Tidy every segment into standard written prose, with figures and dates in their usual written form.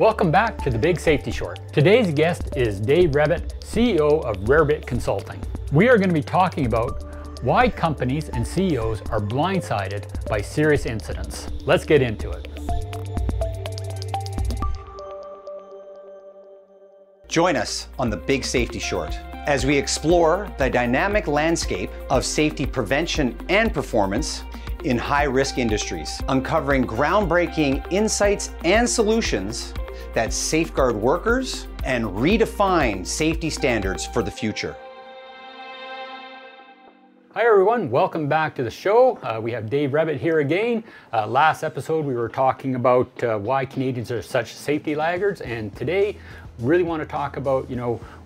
Welcome back to the Big Safety Short. Today's guest is Dave Rebbitt, CEO of RareBit Consulting. We are going to be talking about why companies and CEOs are blindsided by serious incidents. Let's get into it. Join us on the Big Safety Short as we explore the dynamic landscape of safety prevention and performance in high-risk industries, uncovering groundbreaking insights and solutions that safeguard workers and redefine safety standards for the future. Hi everyone, welcome back to the show. We have Dave Rebbitt here again. Last episode we were talking about why Canadians are such safety laggards, and today really want to talk about,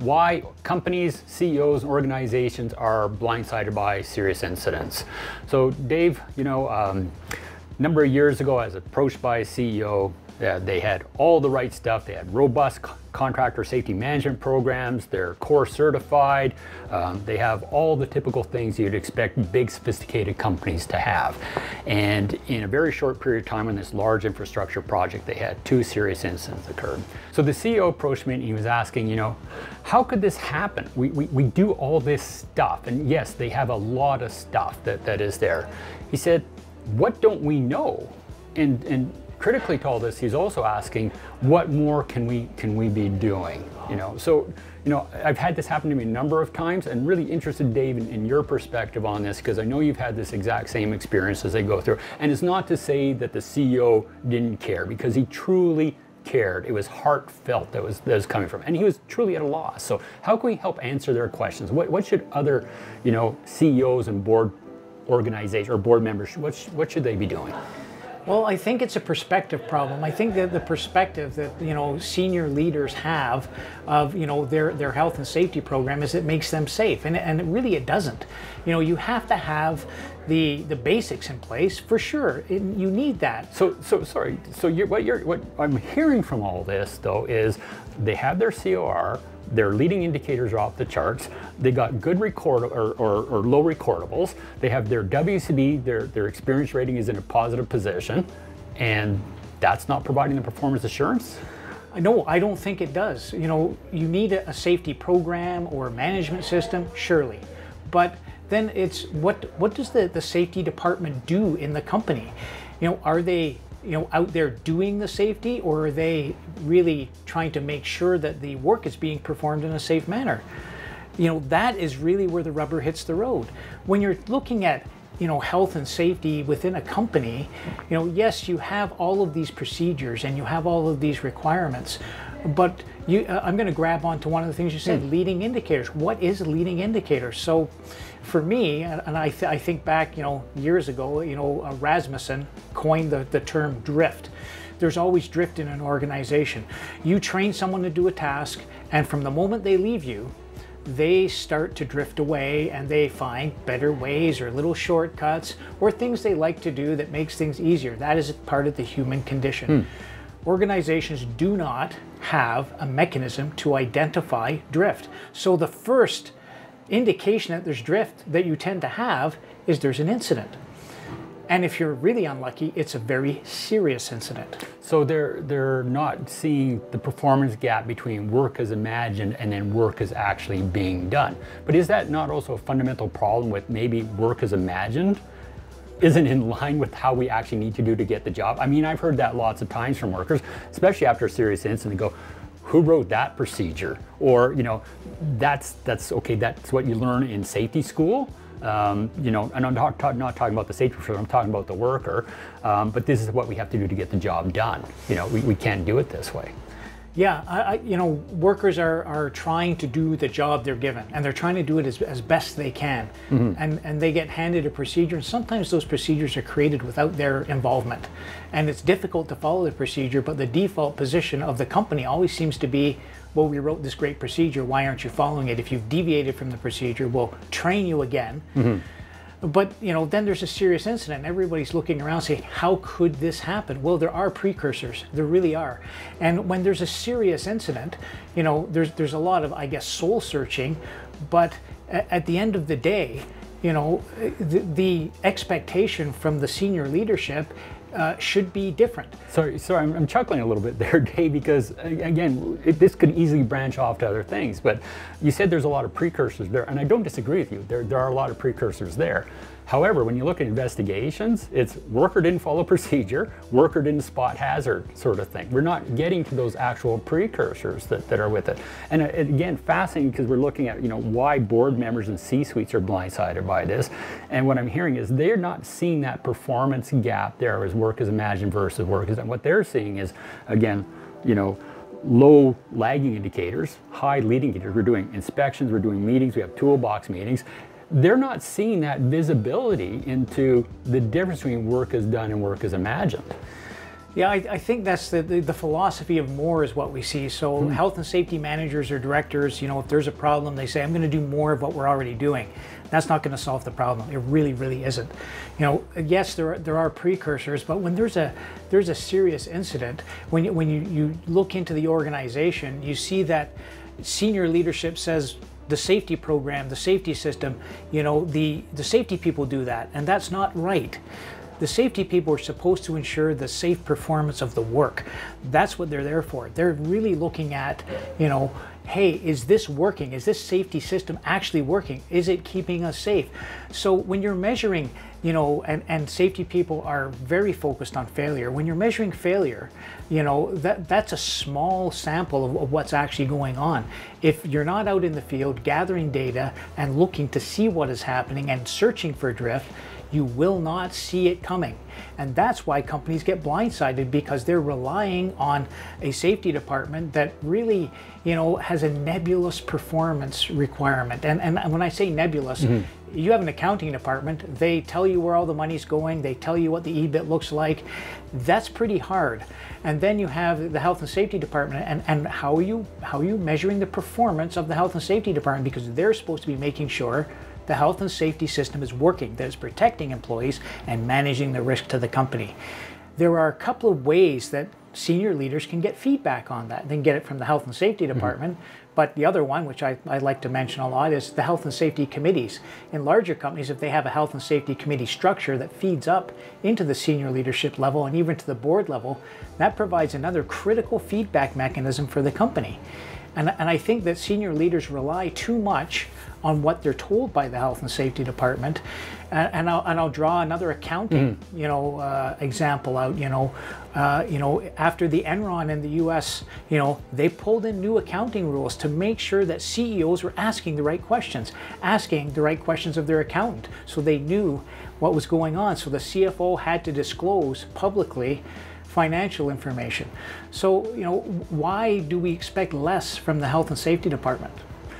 why companies, CEOs, and organizations are blindsided by serious incidents. So Dave, a number of years ago I was approached by a CEO. They had all the right stuff. They had robust contractor safety management programs. They're core certified. They have all the typical things you'd expect big sophisticated companies to have. And in a very short period of time on this large infrastructure project, they had 2 serious incidents occurred. So the CEO approached me and he was asking, how could this happen? We do all this stuff, and yes, they have a lot of stuff that is there. He said, what don't we know? And critically to all this, he's also asking, what more can we be doing? I've had this happen to me a number of times, and really interested, Dave, in your perspective on this, because I know you've had this exact same experience as they go through. And it's not to say that the CEO didn't care, because he truly cared. It was heartfelt that was coming from, and he was truly at a loss. So how can we help answer their questions? What should other, CEOs and board organizations or board members, what should they be doing? Well, I think it's a perspective problem. I think that the perspective that senior leaders have of their health and safety program is it makes them safe, and it doesn't. You have to have the basics in place for sure. You need that. So sorry. So what I'm hearing from all this though is they have their COR. Their leading indicators are off the charts. They got good record or low recordables. They have their WCB, their experience rating is in a positive position, and that's not providing the performance assurance? No, I don't think it does. You need a safety program or management system, surely. But then it's what does the safety department do in the company? Are they out there doing the safety, or are they really trying to make sure that the work is being performed in a safe manner? That is really where the rubber hits the road. When you're looking at health and safety within a company, yes, you have all of these procedures and you have all of these requirements, but I'm going to grab onto one of the things you said, leading indicators. What is a leading indicator? So for me, and I think back, years ago, Rasmussen coined the term drift. There's always drift in an organization. You train someone to do a task, and from the moment they leave you, they start to drift away and they find better ways or little shortcuts or things they like to do that makes things easier. That is part of the human condition. Organizations do not have a mechanism to identify drift. So the first indication that there's drift that you tend to have is there's an incident. And if you're really unlucky, it's a very serious incident. So they're not seeing the performance gap between work as imagined and then work as actually being done. But is that not also a fundamental problem with maybe work as imagined isn't in line with how we actually need to do to get the job? I mean, I've heard that lots of times from workers, especially after a serious incident. They go, who wrote that procedure? Or, that's okay, that's what you learn in safety school. And I'm not talking about the safety professional, I'm talking about the worker. But this is what we have to do to get the job done. We can't do it this way. Yeah, workers are trying to do the job they're given, and they're trying to do it as best they can. And they get handed a procedure, and sometimes those procedures are created without their involvement. And it's difficult to follow the procedure, but the default position of the company always seems to be, well, we wrote this great procedure, why aren't you following it? If you've deviated from the procedure, we'll train you again. But then there's a serious incident. Everybody's looking around saying, how could this happen? Well, there are precursors. There really are. And when there's a serious incident, there's a lot of, I guess, soul searching. But at the end of the day, the expectation from the senior leadership should be different. Sorry, I'm chuckling a little bit there, Dave, because again, this could easily branch off to other things, but you said there's a lot of precursors there, and I don't disagree with you. There are a lot of precursors there. However, when you look at investigations, it's worker didn't follow procedure, worker didn't spot hazard sort of thing. We're not getting to those actual precursors that are with it. And again, fascinating because we're looking at, why board members and C-suites are blindsided by this. And what I'm hearing is they're not seeing that performance gap there as work is imagined versus work is. And what they're seeing is, again, low lagging indicators, high leading indicators. We're doing inspections, we're doing meetings, we have toolbox meetings. They're not seeing that visibility into the difference between work is done and work is imagined. Yeah, I think that's the philosophy of more is what we see. So health and safety managers or directors, if there's a problem, they say, I'm going to do more of what we're already doing. That's not going to solve the problem. It really, really isn't. Yes, there are precursors, but when there's a serious incident, when you look into the organization, you see that senior leadership says, the safety program, the safety system, the safety people do that, and that's not right. The safety people are supposed to ensure the safe performance of the work. That's what they're there for. They're really looking at, hey, is this working? Is this safety system actually working? Is it keeping us safe? So when you're measuring, and safety people are very focused on failure. When you're measuring failure, that's a small sample of what's actually going on. If you're not out in the field gathering data and looking to see what is happening and searching for drift, you will not see it coming. And that's why companies get blindsided, because they're relying on a safety department that really, has a nebulous performance requirement. And when I say nebulous, you have an accounting department, they tell you where all the money's going, they tell you what the EBIT looks like. That's pretty hard. And then you have the health and safety department, and how are you measuring the performance of the health and safety department? Because they're supposed to be making sure the health and safety system is working, that is protecting employees and managing the risk to the company. There are a couple of ways that senior leaders can get feedback on that. They can get it from the health and safety department, but the other one, which I like to mention a lot, is the health and safety committees. In larger companies, if they have a health and safety committee structure that feeds up into the senior leadership level and even to the board level, that provides another critical feedback mechanism for the company. And I think that senior leaders rely too much on what they're told by the health and safety department. And I'll draw another accounting, example out. After the Enron in the U.S., they pulled in new accounting rules to make sure that CEOs were asking the right questions of their accountant, so they knew what was going on. So the CFO had to disclose publicly financial information. So, why do we expect less from the health and safety department?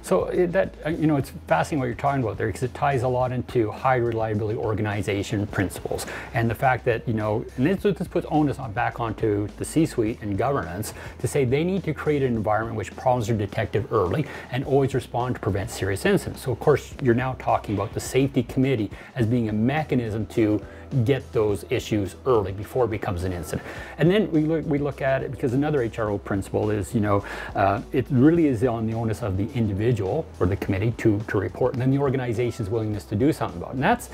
So it's fascinating what you're talking about there, because it ties a lot into high reliability organization principles, and the fact that, and this puts onus back onto the C-suite and governance to say they need to create an environment in which problems are detected early and always respond to prevent serious incidents. So of course, you're now talking about the safety committee as being a mechanism to get those issues early before it becomes an incident. And then we look at it because another HRO principle is, it really is on the onus of the individual or the committee to report, and then the organization's willingness to do something about it. And that's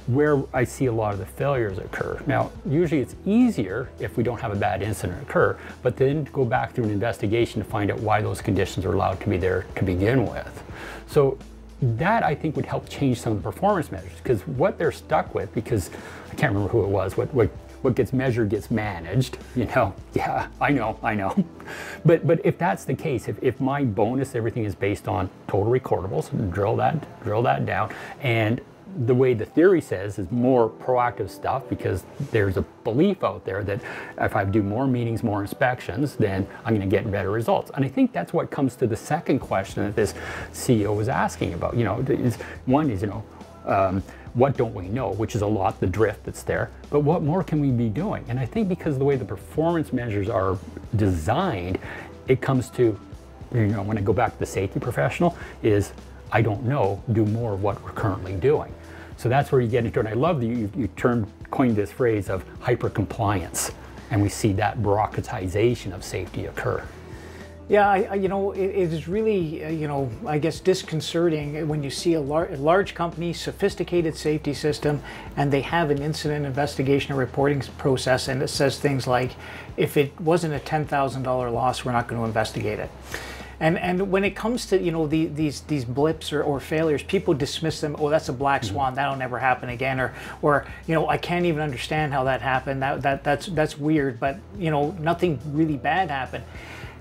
where I see a lot of the failures occur. Now, usually it's easier if we don't have a bad incident occur, but then to go back through an investigation to find out why those conditions are allowed to be there to begin with. So that, I think, would help change some of the performance measures, because what they're stuck with, because I can't remember who it was, what gets measured gets managed, yeah, I know. But if that's the case, if my bonus, everything is based on total recordables, drill that down, and the way the theory says is more proactive stuff, because there's a belief out there that if I do more meetings, more inspections, then I'm going to get better results. And I think that's what comes to the second question that this CEO was asking about. One is, what don't we know, which is a lot, the drift that's there, but what more can we be doing? And I think because of the way the performance measures are designed, it comes to, when I go back to the safety professional, is I don't know, do more of what we're currently doing. So that's where you get into it. And I love that you coined this phrase of hyper-compliance, and we see that bureaucratization of safety occur. Yeah, it is really, I guess disconcerting when you see a large company, sophisticated safety system, and they have an incident investigation and reporting process, and it says things like, if it wasn't a $10,000 loss, we're not going to investigate it. And when it comes to these blips or failures, people dismiss them. Oh, that's a black swan. That'll never happen again. Or I can't even understand how that happened. That's weird. But nothing really bad happened.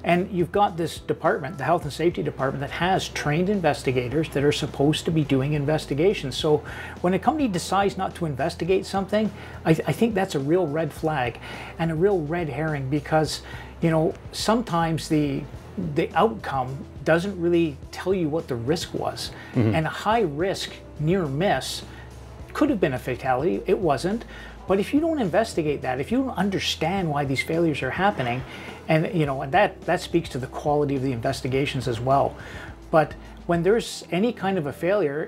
And you've got this department, the Health and Safety Department, that has trained investigators that are supposed to be doing investigations. So when a company decides not to investigate something, I think that's a real red flag and a real red herring, because sometimes the outcome doesn't really tell you what the risk was. And a high risk near miss could have been a fatality. It wasn't. But if you don't investigate that, if you don't understand why these failures are happening, and and that speaks to the quality of the investigations as well. But when there's any kind of a failure,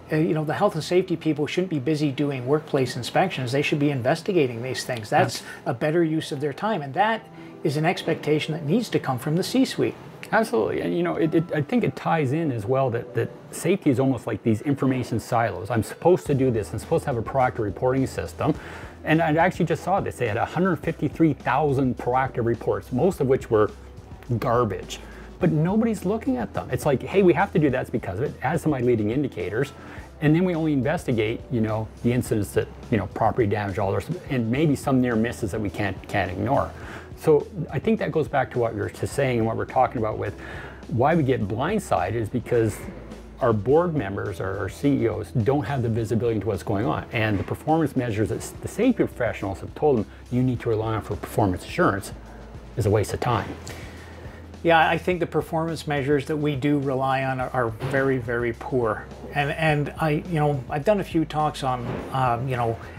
the health and safety people shouldn't be busy doing workplace inspections. They should be investigating these things. That's a better use of their time, and that is an expectation that needs to come from the C-suite. Absolutely, and I think it ties in as well that safety is almost like these information silos. I'm supposed to do this. I'm supposed to have a proactive reporting system, and I actually just saw this. They had 153,000 proactive reports, most of which were garbage, but nobody's looking at them. It's like, hey, we have to do that because of it. It has some leading indicators, and then we only investigate, the incidents that property damage, all those, and maybe some near misses that we can't ignore. So I think that goes back to what you're just saying and what we're talking about with why we get blindsided is because our board members or our CEOs don't have the visibility into what's going on. And the performance measures that the safety professionals have told them you need to rely on for performance assurance is a waste of time. Yeah, I think the performance measures that we do rely on are very, very poor. And I've done a few talks on,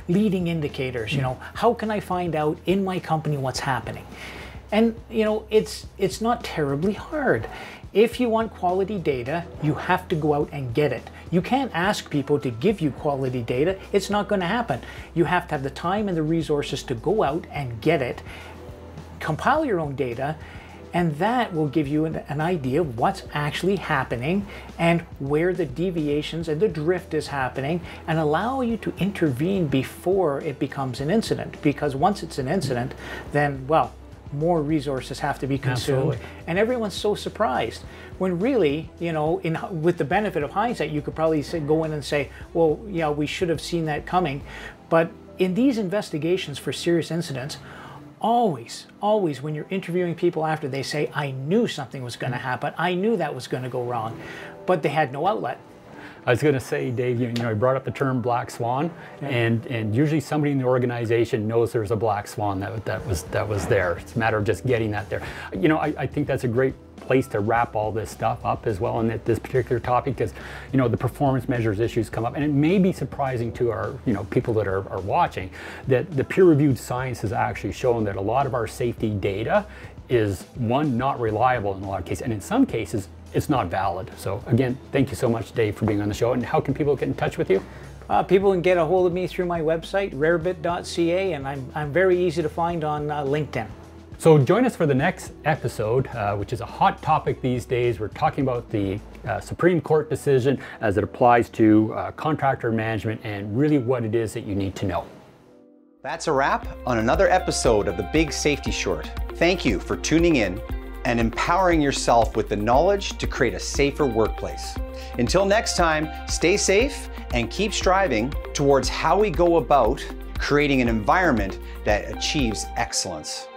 leading indicators. How can I find out in my company what's happening? And it's not terribly hard. If you want quality data, you have to go out and get it. You can't ask people to give you quality data. It's not going to happen. You have to have the time and the resources to go out and get it, compile your own data, and that will give you an idea of what's actually happening and where the deviations and the drift is happening, and allow you to intervene before it becomes an incident. Because once it's an incident, then, well, more resources have to be consumed. Absolutely. And everyone's so surprised. When really, with the benefit of hindsight, you could probably go in and say, well, yeah, we should have seen that coming. But in these investigations for serious incidents, always when you're interviewing people after, they say, I knew something was going to happen. I knew that was going to go wrong, but they had no outlet. I was going to say, Dave, you brought up the term black swan, yeah. and usually somebody in the organization knows there's a black swan that was there. It's a matter of just getting that there. I think that's a great place to wrap all this stuff up as well on this particular topic, because the performance measures issues come up, and it may be surprising to our people that are watching that the peer-reviewed science has actually shown that a lot of our safety data is, one, not reliable in a lot of cases, and in some cases it's not valid. So again, thank you so much, Dave, for being on the show. And how can people get in touch with you? People can get a hold of me through my website, rarebit.ca, and I'm very easy to find on LinkedIn. So join us for the next episode, which is a hot topic these days. We're talking about the Supreme Court decision as it applies to contractor management and really what it is that you need to know. That's a wrap on another episode of The Big Safety Short. Thank you for tuning in and empowering yourself with the knowledge to create a safer workplace. Until next time, stay safe and keep striving towards how we go about creating an environment that achieves excellence.